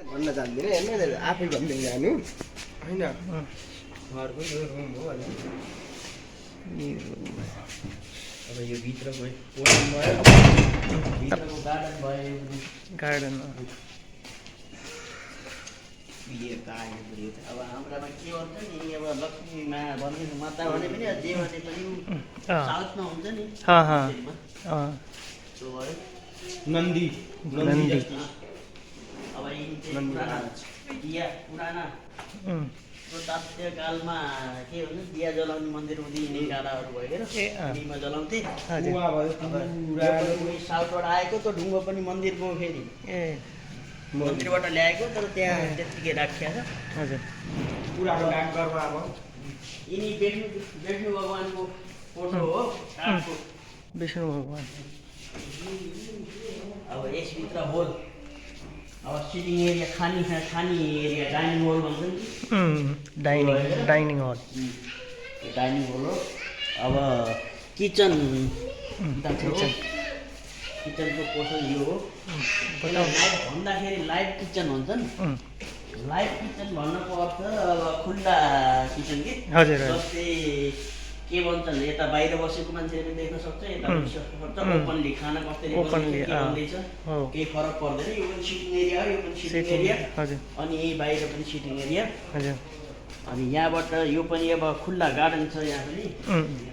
भन्न जान्दिनँ हेर्नु आफै भन्दै जानु होइन घरको यो रुम हो अब यो भित्रको पोर्सन भयो भित्रको गार्डन भयो गार्डन अब हाम्रामा के भन्छ नि अब लक्ष्मीमा भन्ने माता भने पनि जे भने पनि साउथमा हुन्छ नि त्यो भयो नन्दी नन्दी अब दिया पुराना ताप्यकालमा के भन्छ दिया जलाउने मन्दिर उदिने काँडाहरू भएर ढुङ्गामा जलाउँथे साउथबाट आएको त ढुङ्गो पनि मन्दिरको फेरि मन्दिरबाट ल्याएको तर त्यहाँ त्यत्तिकै राखिया छ हजुर पुरानो डाकघरमा अब यिनी विष्णु भगवानको फोटो हो काठको विष्णु भगवान अब यसभित्र होल अब सिटिङ एरिया खानी एरिया डाइनिङ हल भन्छ नि डाइनिङ हल डाइनिङ हल हो अब किचन किचनको पोर्सन यो हो लाइट भन्दाखेरि लाइभ किचन भन्छ नि लाइभ किचन भन्नको अर्थ अब खुल्ला किचन कि जस्तै के भन्छन् यता बाहिर बसेको मान्छेले पनि देख्न सक्छ यता सक्छ ओपनली खाना कसरी बन्दैछ केही फरक पर्दैन यो पनि सिटिङ एरिया हो यो पनि सिटिङ एरिया अनि यही बाहिर पनि सिटिङ एरिया अनि यहाँबाट यो पनि अब खुल्ला गार्डन छ यहाँ पनि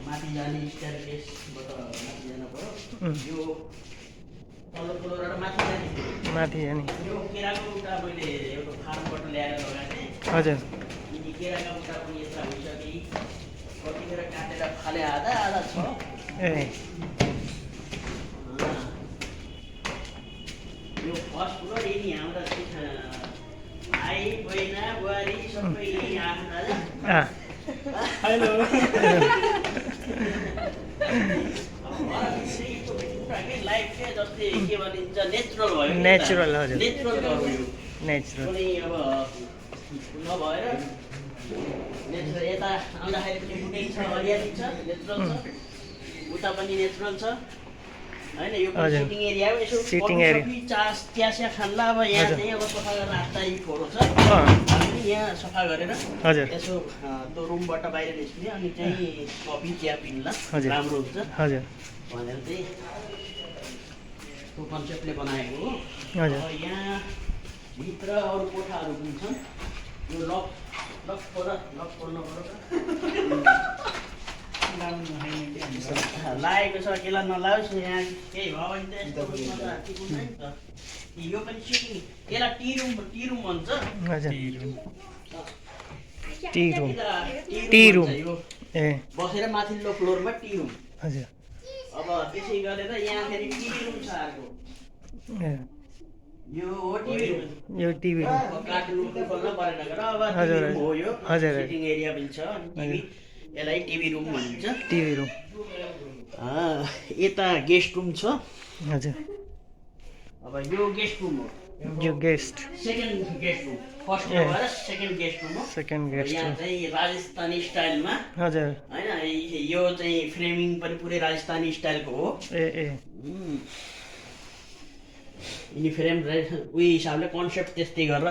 माथि जाने स्टेयरकेसबाट माथि जानु पर्यो यो तल्लो फ्लोरबाट माथि जाने यो केराको बुट्टा मैले एउटा फार्मबाट ल्याएर लगाएको थिएँ हजुर यिनी केराका बुट्टा पनि यस्ता भइसके कतिखेर काटेर फाले आधा छ यो फर्स्ट फ्लोर यिनी हाम्रा भाइ बहिना बुहारी सबै यही आफ्नो हेलो लाइफ चाहिँ जस्तै के भनिन्छ नेचुरल भयो नेचुरल हजुर नेचुरल गर्नु यो नेचुरल पनि अब नभएर नेचुरल यता आउँदाखेरि पनि बुटेक छ हरियाली छ नेचुरल छ उता पनि नेचुरल छ होइन यो पनि सिटिङ एरिया हो यसो सिटिङ एरिया चिया खान्ला अब यहाँ चाहिँ अब सफा गर्न आत्ताई फोहोर छ हामी यहाँ सफा गरेर यसो त्यो रुमबाट बाहिर निस्किने अनि चाहिँ कफी चिया पिन्ला राम्रो हुन्छ हजुर भनेर चाहिँ त्यो कन्सेप्टले बनाएको हो यहाँ भित्र अरू कोठाहरू पनि छन् यो लक खोल्नु पर्छ लागेको छ केला नलाओस् यहाँ केही भयो भने त यस्तो यो पनि सिटिङ यसलाई टी रुम भन्छ टी रुम ए बसेर माथिल्लो फ्लोरमा टी रुम हजुर अब त्यसै गरेर यहाँ फेरि टिभी रुम छ अर्को यो हो टिभी रुम यो टिभी रुम कार्टुन रुम खोल्न परेन गरेर अब टिभी रुम हो यो सिटिङ एरिया पनि छ अनि यसलाई टिभी रुम भनिन्छ टिभी रुम यता गेस्ट रुम छ हजुर अब यो गेस्ट रुम हो यो guest second guest room first भएर सेकेन्ड गेस्ट रुम हो सेकेन्ड गेस्ट यहाँ चाहिँ राजस्थानी स्टाइलमा हजुर हैन यो चाहिँ फ्रेमिङ पनि पुरै राजस्थानी स्टाइलको हो ए यिनी फ्रेम उही हिसाबले कन्सेप्ट त्यस्तै गरेर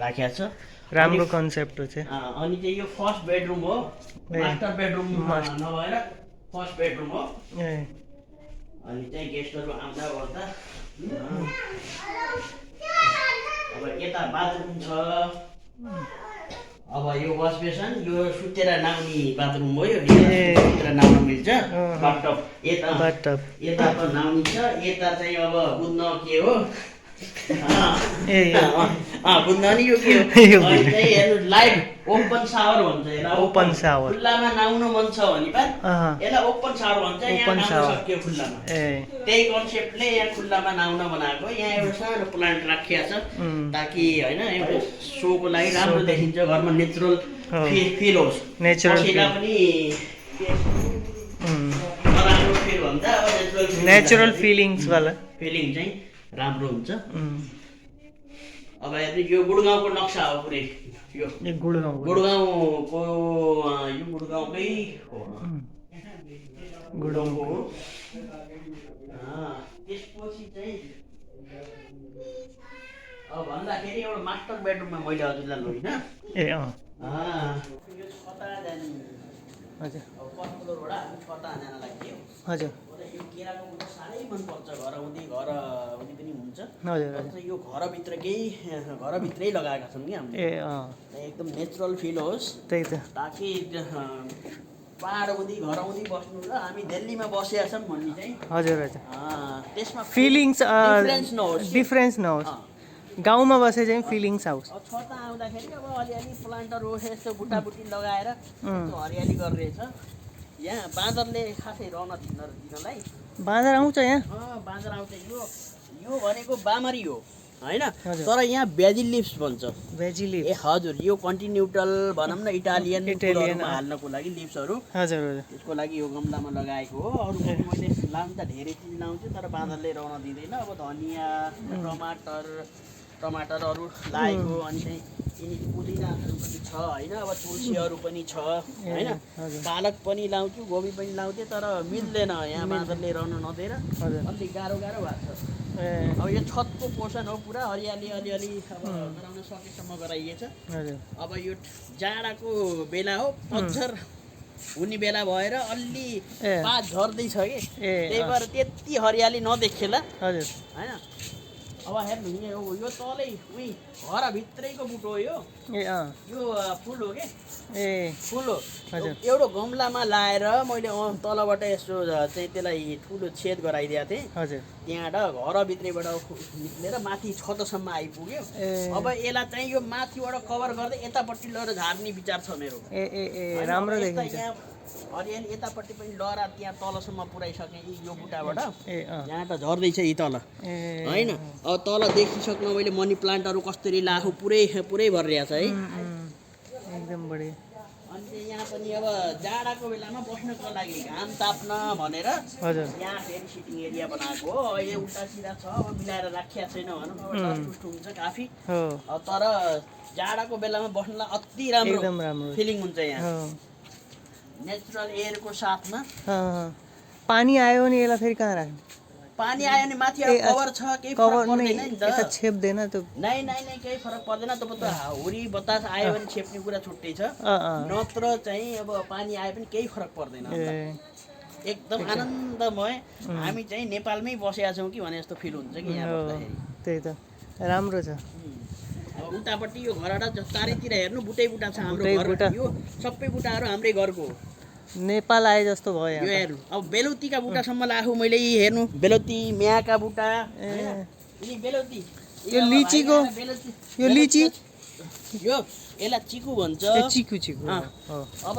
राखेको छ राम्रो कन्सेप्ट हो चाहिँ अनि चाहिँ यो फर्स्ट बेडरुम हो मास्टर बेडरुम नभएर फर्स्ट बेडरुम हो अनि चाहिँ गेस्टहरू आउँदा ओर्दा अब यता बाथरुम छ अब यो वास बेसन यो सुतेर नाउने बाथरुम हो यो सुतेर नाउन मिल्छ बाथटब यता त नाउनी छ यता चाहिँ अब बुझ्न के हो बुझ्न नि यो के हो चाहिँ हेर्नु लाइभ ओपन सावर भन्छ यसलाई ओपन सावर खुल्लामा नाउन मन छ भने पा यसलाई ओपन सावर भन्छ यहाँ नाउन सक्यो खुल्लामा त्यही कन्सेप्टले यहाँ खुल्लामा नाउन बनाएको यहाँ एउटा सानो प्लान्ट राखिया छ ताकि हैन एउटा सोको लागि राम्रो देखिन्छ घरमा नेचुरल फिल होस् नेचुरल पनि राम्रो फिल भन्छ अब नेचुरल फिलिङ्स वाला फिलिङ चाहिँ राम्रो हुन्छ अब हेर्नु यो गुडगाउँको नक्सा हो पुरै यो गुडगाउँको यो गुडगाउँकै हो गुडगाउँको हो त्यसपछि चाहिँ अब भन्दाखेरि एउटा मास्टर बेडरुममा मैले हजुरलाई लगिन ए यो छता जाने हजुर अब फर्स्ट फ्लोरबाट हामी छता जान लाग्यो हजुर यो केराको बुट्टा साह्रै मनपर्छ घर आउँदै पनि हुन्छ हजुर हजुर यो घरभित्रै लगाएका छौँ कि हामीले एकदम नेचुरल फिल होस् त्यही त ताकि पाहाड आउँदै घर आउँदै बस्नु र हामी दिल्लीमा बसेका छौँ भन्ने चाहिँ हजुर हजुर त्यसमा फिलिङ्स डिफरेन्स नहोस् गाउँमा बसे चाहिँ फिलिङ्स आओस् छता आउँदाखेरि अब अलिअलि प्लान्टहरू यस्तो बुट्टाबुट्टी लगाएर हरियाली गरिरहेछ यहाँ बाँदरले खासै रहन दिनलाई बाँदर आउँछ यहाँ बाँदर आउँछ यो भनेको बामरी हो होइन तर यहाँ बेजिल लिप्स भन्छ बेजिल ए हजुर यो कन्टिन्युटल भनौँ न इटालियन हाल्नको लागि लिप्सहरू हजुर हजुर त्यसको लागि यो गमलामा लगाएको हो अरू पनि मैले लाउनु त धेरै चिज लाउँछु तर बाँदरले रहन दिँदैन अब धनियाँ टमाटरहरू लागेको अनि चाहिँ यिनी पुदिनाहरू पनि छ होइन अब तुलसीहरू पनि छ होइन पालक पनि लाउँछु गोबी पनि लाउँथेँ तर मिल्दैन यहाँ बाँदरले रहन नदिएर अलिक गाह्रो भएको छ अब यो छतको पोर्सन हो पुरा हरियाली अलिअलि अब गराउन सकेसम्म गराइएछ अब यो जाडाको बेला हो पतझर हुने बेला भएर अलि पात झर्दैछ कि त्यही भएर त्यति हरियाली नदेखिएला होइन अब हेर्नु यो तलै घरभित्रैको बुटो हो यो फुल हो कि फुल हो एउटा गमलामा लाएर मैले तलबाट यसो चाहिँ त्यसलाई ठुलो छेद गराइदिएको थिएँ त्यहाँबाट घरभित्रैबाट निक्लेर माथि छतसम्म आइपुग्यो अब यसलाई चाहिँ यो माथिबाट कभर गर्दै यतापट्टि लगेर झार्ने विचार छ मेरो राम्रो देखिन्छ हरियाली यतापट्टि पनि लहरा त्यहाँ तलसम्म पुऱ्याइसकेँ यो बुट्टाबाट यहाँ त झर्दैछ यी तल होइन अब तल देखिसक्नु मैले मनी प्लान्टहरू कसरी लाखु पुरै भरिरहेको छ है एकदम बढी अनि चाहिँ यहाँ पनि अब जाडाको बेलामा बस्नको लागि घाम ताप्न भनेर यहाँ फेरि सिटिङ एरिया बनाएको हो अहिले उल्टा सिधा छ अब मिलाएर राखिया छैन भनौँ अब टुस्ट हुन्छ काफी तर जाडाको बेलामा बस्नलाई अति राम्रो फिलिङ हुन्छ यहाँ नेचुरल एयरको साथमा पानी आयो भने यसलाई फेरि कहाँ राख्ने पानी आयो भने माथि कभर छ केही फरक पर्दैन नि त छेप्दैन त नै केही फरक पर्दैन तब त हुरी बतास आयो भने छेप्ने कुरा छुट्टै छ नत्र चाहिँ अब पानी आयो पनि केही फरक पर्दैन एकदम आनन्दमय हामी चाहिँ नेपालमै बसेका छौँ कि भने जस्तो फिल हुन्छ कि यहाँ बस्दाखेरि त्यही त राम्रो छ उतापट्टि यो घरबाट चारैतिर हेर्नु बुटै बुटा छ हाम्रो घर यो सबै बुटाहरू हाम्रै घरको नेपाल आए जस्तो भयो यो हेर्नु अब बेलौतीका बुटासम्म लाखु मैले हेर्नु बेलौती म्याका बुटा बेलौती यो लिचीको यो लिची यो यसलाई चिकु भन्छ चिकु अब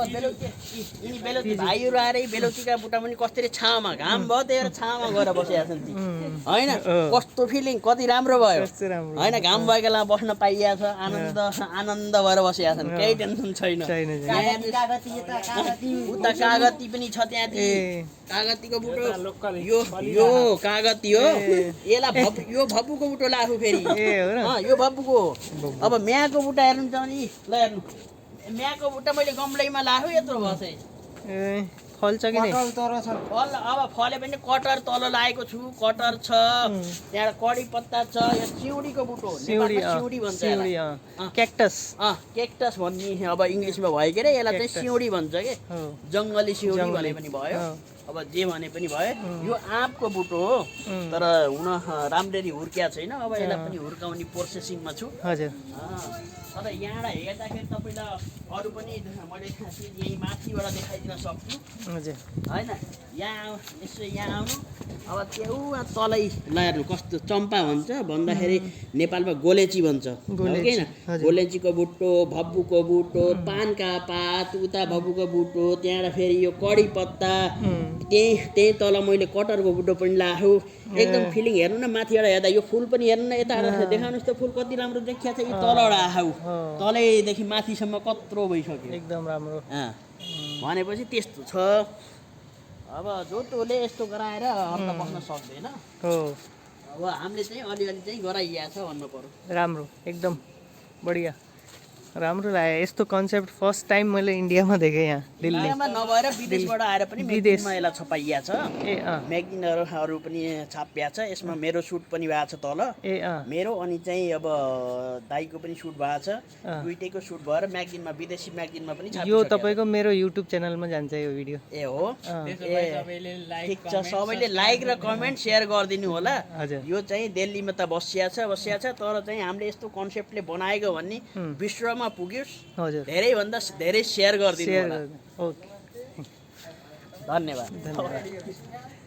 बेलौती भाइहरू आएर बेलौतीका बुटा पनि कसरी छामा घाम भयो त्यही भएर छामा गएर बसेका छन् ती होइन कस्तो फिलिङ कति राम्रो भयो होइन घाम भएको बेलामा बस्न पाइएको छ आनन्द भएर बसेका छन् केही टेन्सन छैन उता कागती पनि छ त्यहाँ कागतीको बुटो यो कागती हो यसलाई यो भब्बुको बुटो लाखु फेरि यो भब्बुको अब म्याको बुटा हेर्नु छ भने ल हेर्नु म्याको बुट्टा मैले गमलैमा लाखु यत्रो बसे फल्छ कि नै फल अब फले पनि कटर तल लागेको छु कटर छ त्यहाँ कडी पत्ता छ यो सिउडीको बुटो सिउडी भन्छ क्याक्टस भन्ने अब इङ्ग्लिसमा भयो के रे यसलाई चाहिँ सिउडी भन्छ के जङ्गली सिउडी भने पनि भयो अब जे भने पनि भयो यो आँपको बुटो हो तर हुन राम्ररी हुर्किया छैन अब यसलाई पनि हुर्काउने प्रोसेसिङमा छु तर यहाँबाट हेर्दाखेरि तपाईँलाई अरू पनि मैले यहीँ माथिबाट देखाइदिन सक्छु होइन यहाँ यसो यहाँ आउनु अब त्यो तलै हेर्नु कस्तो चम्पा भन्छ भन्दाखेरि नेपालमा गोलेची भन्छ होइन गोलेचीको बुटो भब्बुको बुटो पानका पात उता भब्बुको बुटो त्यहाँबाट फेरि यो कडी पत्ता त्यही तल मैले कटरको बुटो पनि लाखु एकदम फिलिङ हेर्नु न माथिबाट हेर्दा यो फुल पनि हेर्नु न यता देखाउनुहोस् त फुल कति राम्रो देखिया छ यो तलबाट आऊ तलैदेखि माथिसम्म कत्रो भइसक्यो एकदम राम्रो भनेपछि त्यस्तो छ अब जोतोले यस्तो गराएर अर्थ बस्न सक्दैन अब हामीले चाहिँ अलिअलि चाहिँ गराइएको छ भन्नु पर्यो राम्रो एकदम बढिया राम्रो लाग्यो यस्तो कन्सेप्ट फर्स्ट टाइम मैले इन्डियामा देखेँ यहाँ दिल्ली इन्डियामा नभएर विदेशबाट आएर पनि म्यागजिनमा यसलाई छपाइया छ ए अँ म्यागजिनहरू पनि छापिया छ यसमा मेरो सुट पनि भएको छ तल ए अँ मेरो अनि चाहिँ अब दाइको पनि सुट भएको छ दुइटैको सुट भएर म्यागजिनमा विदेशी म्यागजिनमा पनि यो तपाईँको मेरो युट्युब च्यानलमा जान्छ यो भिडियो ए हो ठिक छ सबैले लाइक र कमेन्ट सेयर गरिदिनु होला हजुर यो चाहिँ दिल्लीमा त बसिया छ तर चाहिँ हामीले यस्तो कन्सेप्टले बनाएको भन्ने विश्वमा पुग्योस् हजुर धेरैभन्दा धेरै सेयर गरिदिनु सेयर होला ओके धन्यवाद धन्यवाद